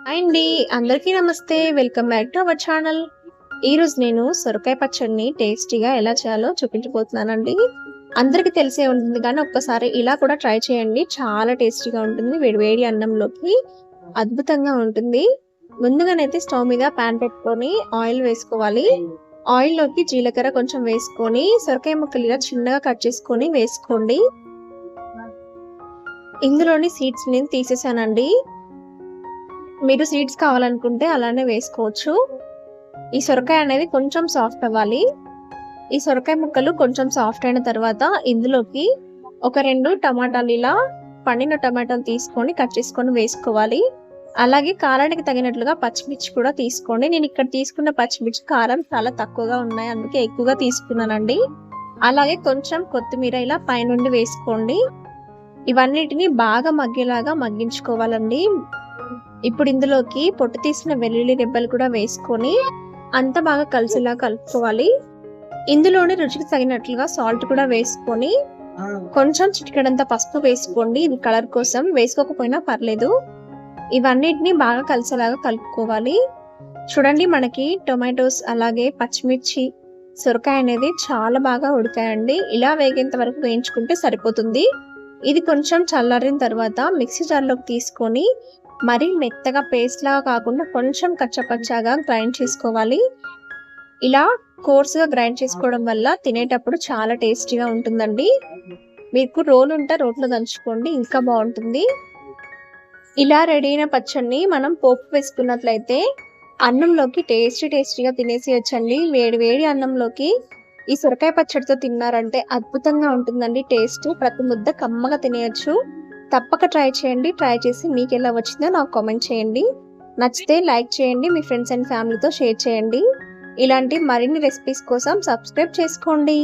Hi అండి. అందరికీ నమస్తే. Welcome back to our channel. ఈరోజు నేను సొరకాయ పచ్చడిని టేస్టీగా ఎలా చేయాలో చూపించబోతున్నానండి. అందరికీ తెలిసే ఉంటుంది కానీ ఒక్కసారి ఇలా కూడా ట్రై చేయండి. చాలా టేస్టీగా ఉంటుంది. వేడి వేడి అన్నంలోకి అద్భుతంగా ఉంటుంది. ముందుగానైతే స్టవ్ మీద ప్యాన్ పెట్టుకొని ఆయిల్ వేసుకోవాలి. ఆయిల్లోకి జీలకర్ర కొంచెం వేసుకొని సొరకాయ ముక్కలు ఇలా చిన్నగా కట్ చేసుకొని వేసుకోండి. ఇందులోని సీడ్స్ నేను తీసేసానండి. మీరు సీడ్స్ కావాలనుకుంటే అలానే వేసుకోవచ్చు. ఈ సొరకాయ అనేది కొంచెం సాఫ్ట్ అవ్వాలి. ఈ సొరకాయ ముక్కలు కొంచెం సాఫ్ట్ అయిన తర్వాత ఇందులోకి ఒక 2 టమాటాలు ఇలా పండిన టమాటాలు తీసుకొని కట్ చేసుకొని వేసుకోవాలి. అలాగే కారానికి తగినట్లుగా పచ్చిమిర్చి కూడా తీసుకోండి. నేను ఇక్కడ తీసుకున్న పచ్చిమిర్చి కారం చాలా తక్కువగా ఉన్నాయి, అందుకే ఎక్కువగా తీసుకున్నానండి. అలాగే కొంచెం కొత్తిమీర ఇలా పైనుండి వేసుకోండి. ఇవన్నిటిని బాగా మగ్గేలాగా మగ్గించుకోవాలండి. ఇప్పుడు ఇందులోకి పొట్టు తీసిన వెల్లుల్లి రెబ్బలు కూడా వేసుకొని అంత బాగా కలిసిలా కలుపుకోవాలి. ఇందులోనే రుచికి తగినట్లుగా సాల్ట్ కూడా వేసుకొని కొంచెం చిటికెడంత పసుపు వేసుకోండి. ఇది కలర్ కోసం, వేసుకోకపోయినా పర్లేదు. ఇవన్నిటిని బాగా కలిసేలాగా కలుపుకోవాలి. చూడండి, మనకి టొమాటోస్ అలాగే పచ్చిమిర్చి సొరకాయ అనేది చాలా బాగా ఉడికాయండి. ఇలా వేగేంత వరకు వేయించుకుంటే సరిపోతుంది. ఇది కొంచెం చల్లారిన తర్వాత మిక్సీ జార్లోకి తీసుకొని మరీ మెత్తగా పేస్ట్ లాగా కాకుండా కొంచెం కచ్చపచ్చాగా గ్రైండ్ చేసుకోవాలి. ఇలా కోర్స్గా గ్రైండ్ చేసుకోవడం వల్ల తినేటప్పుడు చాలా టేస్టీగా ఉంటుందండి. మీకు రోలు ఉంటే రోట్లో దంచుకోండి, ఇంకా బాగుంటుంది. ఇలా రెడీ అయిన పచ్చడిని మనం పోపు వేసుకున్నట్లయితే అన్నంలోకి టేస్టీగా తినేసేయచ్చండి. వేడి వేడి అన్నంలోకి ఈ సొరకాయ పచ్చడితో తిన్నారంటే అద్భుతంగా ఉంటుందండి. టేస్ట్ ప్రతి ముద్ద కమ్మగా తినేయచ్చు. తప్పక ట్రై చేయండి. ట్రై చేసి మీకు ఎలా వచ్చిందో నాకు కామెంట్ చేయండి. నచ్చితే లైక్ చేయండి. మీ ఫ్రెండ్స్ అండ్ ఫ్యామిలీతో షేర్ చేయండి. ఇలాంటి మరిన్ని రెసిపీస్ కోసం సబ్స్క్రైబ్ చేసుకోండి.